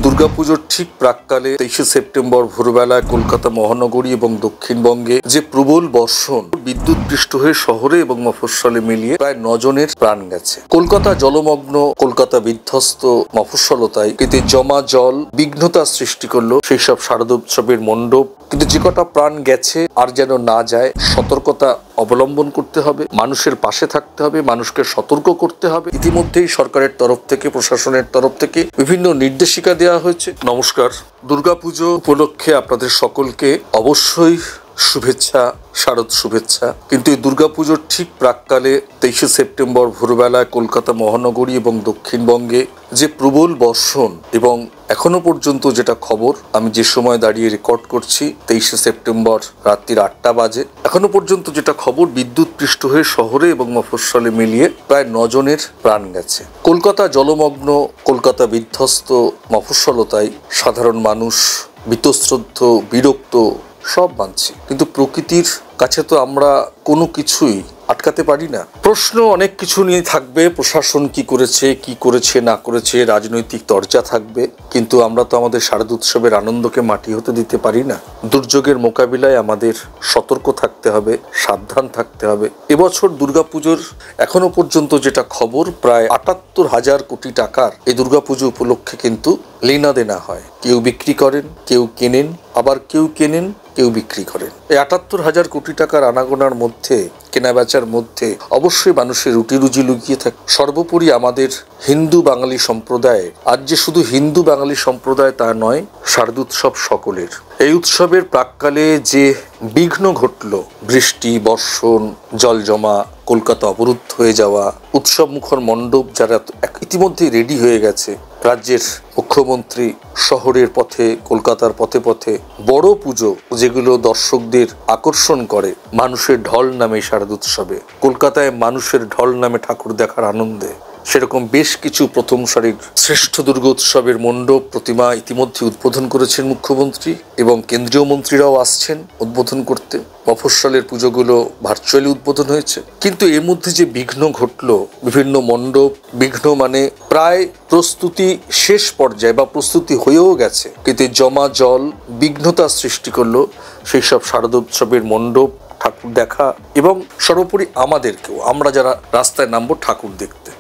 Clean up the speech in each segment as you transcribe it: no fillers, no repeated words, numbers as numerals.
দুর্গাপুজোর ঠিক প্রাককালে 23শে সেপ্টেম্বর ভোরবেলায় কলকাতা মহানগরী এবং দক্ষিণবঙ্গে যে প্রবল বর্ষণ, বিদ্যুৎপৃষ্ট হয়ে শহরে এবং মফস্বলে মিলিয়ে প্রায় 9 জনের প্রাণ গেছে। কলকাতা জলমগ্ন, কলকাতা বিধ্বস্ত মফস্বলতায় এতে জমা জল বিঘ্নতা সৃষ্টি করলো সেই সব শারদোৎসবের মণ্ডপ। কিন্তু যে কটা প্রাণ গেছে আর যেন না যায়, সতর্কতা অবলম্বন করতে হবে, মানুষের পাশে থাকতে হবে, মানুষকে সতর্ক করতে হবে। ইতিমধ্যেই সরকারের তরফ থেকে, প্রশাসনের তরফ থেকে বিভিন্ন নির্দেশিকা দেওয়া হয়েছে। নমস্কার, দুর্গাপুজো উপলক্ষে আপনাদের সকলকে অবশ্যই শুভেচ্ছা, শারদ শুভেচ্ছা। কিন্তু এই দুর্গাপুজোর ঠিক প্রাককালে 23শে সেপ্টেম্বর ভোরবেলায় কলকাতা মহানগরী এবং দক্ষিণবঙ্গে যে প্রবল বর্ষণ এবং এখনো পর্যন্ত যেটা খবর, আমি যে সময় দাঁড়িয়ে রেকর্ড করছি 23শে সেপ্টেম্বর রাত্রির 8টা বাজে, এখনো পর্যন্ত যেটা খবর, বিদ্যুৎপৃষ্ট হয়ে শহরে এবং মফস্বলে মিলিয়ে প্রায় 9 জনের প্রাণ গেছে। কলকাতা জলমগ্ন, কলকাতা বিধ্বস্ত মফস্বলতায় সাধারণ মানুষ বীতশ্রদ্ধ, বিরক্ত, সব মানছি, কিন্তু প্রকৃতির কাছে তো আমরা কোনো কিছুই আটকাতে পারি না। প্রশ্ন অনেক কিছু নিয়ে থাকবে, প্রশাসন কি করেছে না করেছে, রাজনৈতিক চর্চা থাকবে, কিন্তু আমরা তো আমাদের শারদোৎসবের আনন্দকে মাটি হতে দিতে পারি না। দুর্যোগের মোকাবিলায় আমাদের সতর্ক থাকতে হবে, সাবধান থাকতে হবে। এবছর দুর্গাপুজোর এখনো পর্যন্ত যেটা খবর, প্রায় ৭৮,০০০ কোটি টাকার এই দুর্গাপুজো উপলক্ষে কিন্তু লেনাদেনা হয়। কেউ বিক্রি করেন, কেউ কেনেন, আবার কেউ কেনেন, কেউ বিক্রি করেন। এই ৭৮,০০০ কোটি টাকার আনাগোনার মধ্যে, কেনাবেচার মধ্যে অবশ্যই মানুষের রুটি রুজি লুকিয়ে থাকে। সর্বোপরি আমাদের হিন্দু বাঙালি সম্প্রদায়, আজ যে শুধু হিন্দু বাঙালি সম্প্রদায় তা নয়, শারদোৎসব সকলের। এই উৎসবের প্রাককালে যে বিঘ্ন ঘটল, বৃষ্টি, বর্ষণ, জল জমা, কলকাতা অবরুদ্ধ হয়ে যাওয়া, উৎসব মুখর মণ্ডপ যারা ইতিমধ্যেই রেডি হয়ে গেছে, রাজ্যের মুখ্যমন্ত্রী শহরের পথে, কলকাতার পথে পথে বড় পুজো যেগুলো দর্শকদের আকর্ষণ করে, মানুষের ঢল নামে শারদোৎসবে, কলকাতায় মানুষের ঢল নামে ঠাকুর দেখার আনন্দে, সেরকম বেশ কিছু প্রথম সারির শ্রেষ্ঠ দুর্গোৎসবের মণ্ডপ, প্রতিমা ইতিমধ্যে উদ্বোধন করেছেন মুখ্যমন্ত্রী এবং কেন্দ্রীয় মন্ত্রীরাও আসছেন উদ্বোধন করতে। মফস্বলের পুজোগুলো ভার্চুয়ালি উদ্বোধন হয়েছে। কিন্তু এর মধ্যে যে বিঘ্ন ঘটলো, বিভিন্ন মণ্ডপ, বিঘ্ন মানে প্রায় প্রস্তুতি শেষ পর্যায়ে বা প্রস্তুতি হয়েও গেছে, কিন্তু জমা জল বিঘ্নতা সৃষ্টি করলো সেই সব শারদোৎসবের মণ্ডপ, ঠাকুর দেখা এবং সর্বোপরি আমাদেরকেও, আমরা যারা রাস্তায় নামবো ঠাকুর দেখতে,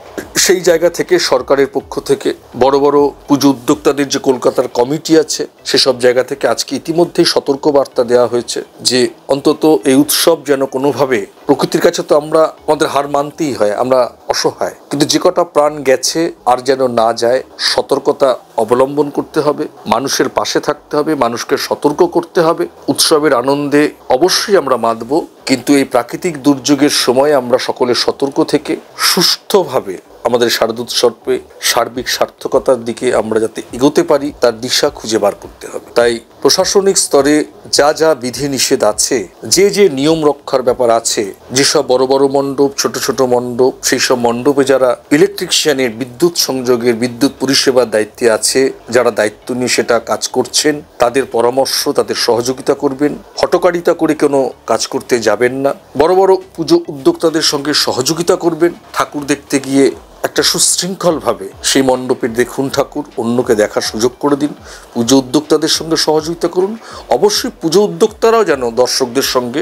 সেই জায়গা থেকে সরকারের পক্ষ থেকে বড় বড় পুজো উদ্যোক্তাদের যে কলকাতার কমিটি আছে, সেসব জায়গা থেকে আজকে ইতিমধ্যেই সতর্ক বার্তা দেওয়া হয়েছে যে অন্তত এই উৎসব যেন কোনোভাবে, প্রকৃতির কাছে তো আমরা আমাদের হার মানতেই হয়, আমরা অসহায়, কিন্তু যে কটা প্রাণ গেছে আর যেন না যায়, সতর্কতা অবলম্বন করতে হবে, মানুষের পাশে থাকতে হবে, মানুষকে সতর্ক করতে হবে। উৎসবের আনন্দে অবশ্যই আমরা মাতব, কিন্তু এই প্রাকৃতিক দুর্যোগের সময় আমরা সকলে সতর্ক থেকে সুস্থভাবে আমাদের শারদোৎসবে সার্বিক সার্থকতার দিকে আমরা যাতে এগোতে পারি, তার দিশা খুঁজে বার করতে হবে। তাই প্রশাসনিক স্তরে যা যা বিধি নিষেধ আছে, যে যে নিয়ম রক্ষার ব্যাপার আছে, যেসব বড় বড় মণ্ডপ, ছোট ছোট মণ্ডপ, সেই সব মণ্ডপে যারা ইলেকট্রিশিয়ানের, বিদ্যুৎ সংযোগের, বিদ্যুৎ পরিষেবার দায়িত্বে আছে, যারা দায়িত্ব নিয়ে সেটা কাজ করছেন, তাদের পরামর্শ, তাদের সহযোগিতা করবেন। হঠকারিতা করে কোনো কাজ করতে যাবেন না। বড় বড় পুজো উদ্যোক্তাদের সঙ্গে সহযোগিতা করবেন। ঠাকুর দেখতে গিয়ে একটা সুশৃঙ্খলভাবে সেই মণ্ডপের দেখুন ঠাকুর, অন্যকে দেখার সুযোগ করে দিন। পুজো উদ্যোক্তাদের সঙ্গে সহযোগিতা করুন। অবশ্যই পুজো উদ্যোক্তারাও যেন দর্শকদের সঙ্গে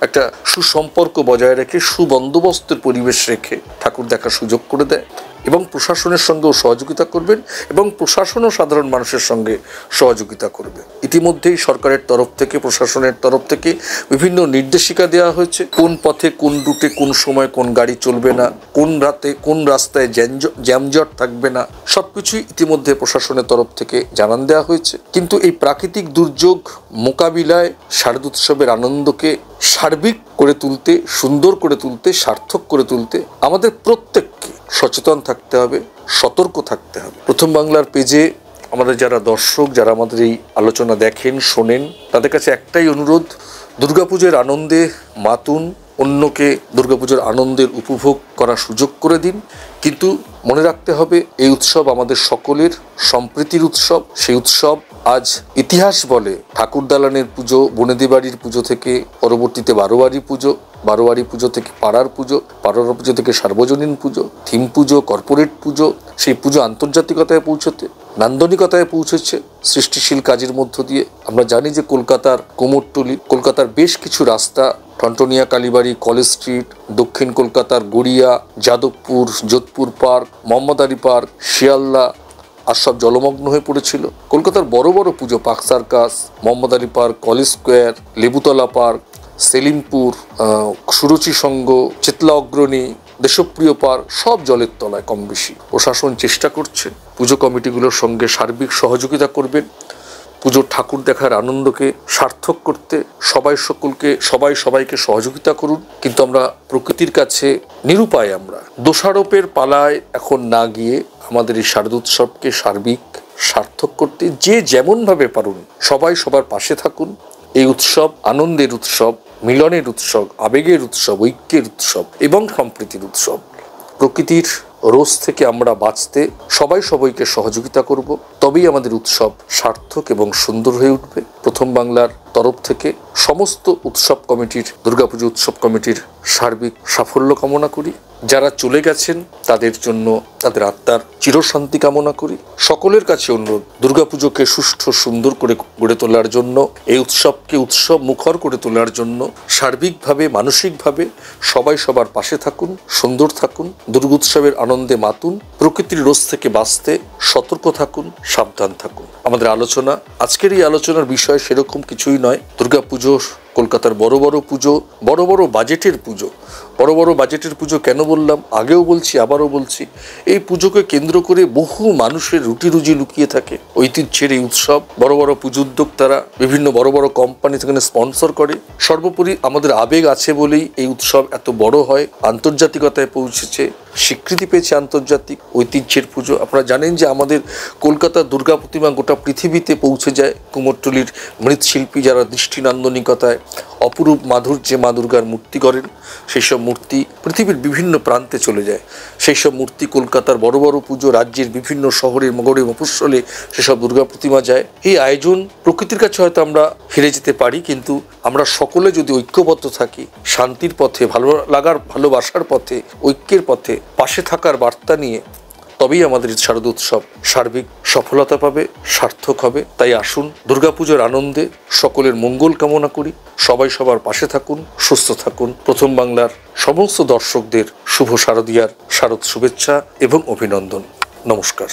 একটা সুসম্পর্ক বজায় রেখে, সুবন্দোবস্তের পরিবেশ রেখে ঠাকুর দেখার সুযোগ করে দেয় এবং প্রশাসনের সঙ্গেও সহযোগিতা করবেন এবং প্রশাসনও সাধারণ মানুষের সঙ্গে সহযোগিতা করবে। ইতিমধ্যেই সরকারের তরফ থেকে, প্রশাসনের তরফ থেকে বিভিন্ন নির্দেশিকা দেওয়া হয়েছে, কোন পথে, কোন রুটে, কোন সময় কোন গাড়ি চলবে না, কোন রাতে কোন রাস্তায় জ্যামজট থাকবে না, সবকিছুই ইতিমধ্যে প্রশাসনের তরফ থেকে জানান দেওয়া হয়েছে। কিন্তু এই প্রাকৃতিক দুর্যোগ মোকাবিলায় শারদোৎসবের আনন্দকে সার্বিক করে তুলতে, সুন্দর করে তুলতে, সার্থক করে তুলতে আমাদের প্রত্যেককে সচেতন থাকতে হবে, সতর্ক থাকতে হবে। প্রথম বাংলার পেজে আমাদের যারা দর্শক, যারা আমাদের এই আলোচনা দেখেন, শোনেন, তাদের কাছে একটাই অনুরোধ, দুর্গাপুজোর আনন্দে মাতুন, অন্যকে দুর্গাপুজোর আনন্দের উপভোগ করার সুযোগ করে দিন। কিন্তু মনে রাখতে হবে, এই উৎসব আমাদের সকলের সম্প্রীতির উৎসব। সেই উৎসব আজ ইতিহাস বলে ঠাকুর দালানের পুজো, বনেদি বাড়ির পুজো থেকে পরবর্তীতে বারোয়ারি পুজো, বারোয়ারি পুজো থেকে পাড়ার পুজো, পাড়ার পুজো থেকে সার্বজনীন পুজো, থিম পুজো, কর্পোরেট পুজো, সেই পুজো আন্তর্জাতিকতায় পৌঁছতে নান্দনিকতায় পৌঁছেছে সৃষ্টিশীল কাজের মধ্য দিয়ে। আমরা জানি যে কলকাতার কুমোরটুলি, কলকাতার বেশ কিছু রাস্তা, টনটনিয়া কালীবাড়ি, কলেজ স্ট্রিট, দক্ষিণ কলকাতার গড়িয়া, যাদবপুর, যোধপুর পার্ক, মোহাম্মদ আলী পার্ক, শিয়ালদা আর সব জলমগ্ন হয়ে পড়েছিল। কলকাতার বড় বড় পুজো, park circus, Mohammad Ali park, college square, Lebutala park, Selimpur, Suruchi Sangha, Chetla Agrani, Deshapriya park সব জলের তলায় কম বেশি। প্রশাসন চেষ্টা করছে, পুজো কমিটিগুলোর সঙ্গে সার্বিক সহযোগিতা করবেন পুজোর ঠাকুর দেখার আনন্দকে সার্থক করতে। সবাই সবাইকে সহযোগিতা করুন, কিন্তু আমরা প্রকৃতির কাছে নিরুপায়। আমরা দোষারোপের পালায় এখন না গিয়ে আমাদের এই শারদোৎসবকে সার্বিক সার্থক করতে যে যেমনভাবে পারুন সবাই সবার পাশে থাকুন। এই উৎসব আনন্দের উৎসব, মিলনের উৎসব, আবেগের উৎসব, ঐক্যের উৎসব এবং সম্প্রীতির উৎসব। প্রকৃতির রোজ থেকে আমরা বাঁচতে সবাই সবাইকে সহযোগিতা করব, তবেই আমাদের উৎসব সার্থক এবং সুন্দর হয়ে উঠবে। প্রথম বাংলার তরফ থেকে সমস্ত উৎসব কমিটির, দুর্গাপুজো উৎসব কমিটির সার্বিক সাফল্য কামনা করি। যারা চলে গেছেন তাদের জন্য, তাদের আত্মার চিরশান্তি কামনা করি। সকলের কাছে অনুরোধ, দুর্গাপুজোকে সুষ্ঠু সুন্দর করে গড়ে তোলার জন্য, এই উৎসবকে উৎসব মুখর করে তোলার জন্য সার্বিকভাবে মানসিকভাবে সবাই সবার পাশে থাকুন, সুন্দর থাকুন, দুর্গোৎসবের আনন্দে মাতুন, প্রকৃতির রোজ থেকে বাঁচতে সতর্ক থাকুন, সাবধান থাকুন। আমাদের আলোচনা, আজকের এই আলোচনার বিষয় সেরকম কিছুই নয়। দুর্গাপুজো কলকাতার বড় বড় পুজো, বড় বড় বাজেটের পুজো। বড় বড় বাজেটের পুজো কেন বললাম, আগেও বলছি আবারও বলছি, এই পুজোকে কেন্দ্র করে বহু মানুষের রুটি রুজি লুকিয়ে থাকে। ঐতিহ্যের এই উৎসব, বড় বড় পুজো উদ্যোক্তারা, বিভিন্ন বড় বড় কোম্পানি সেখানে স্পন্সর করে। সর্বোপরি আমাদের আবেগ আছে বলেই এই উৎসব এত বড় হয়, আন্তর্জাতিকতায় পৌঁছেছে, স্বীকৃতি পেয়েছে আন্তর্জাতিক ঐতিহ্যের পুজো। আপনারা জানেন যে আমাদের কলকাতার দুর্গা প্রতিমা গোটা পৃথিবীতে পৌঁছে যায়। কুমোরটুলির মৃৎশিল্পী যারা দৃষ্টি নান্দনিকতায় অপরূপ মাধুর্যে মা দুর্গার মূর্তি করেন, সেই সব মূর্তি পৃথিবীর বিভিন্ন প্রান্তে চলে যায়। সেই সব মূর্তি কলকাতার বড় বড় পুজো, রাজ্যের বিভিন্ন শহরের মগরে মফস্বলে সেসব দুর্গা প্রতিমা যায়। এই আয়োজন প্রকৃতির কাছে হয়তো আমরা হেরে যেতে পারি, কিন্তু আমরা সকলে যদি ঐক্যবদ্ধ থাকি, শান্তির পথে, ভালো লাগার ভালোবাসার পথে, ঐক্যের পথে পাশে থাকার বার্তা নিয়ে, তবেই আমাদের শারদোৎসব সার্বিক সফলতা পাবে, সার্থক হবে। তাই আসুন দুর্গাপুজোর আনন্দে সকলের মঙ্গল কামনা করি। সবাই সবার পাশে থাকুন, সুস্থ থাকুন। প্রথম বাংলার সমস্ত দর্শকদের শুভ শারদীয়ার শারদ শুভেচ্ছা এবং অভিনন্দন। নমস্কার।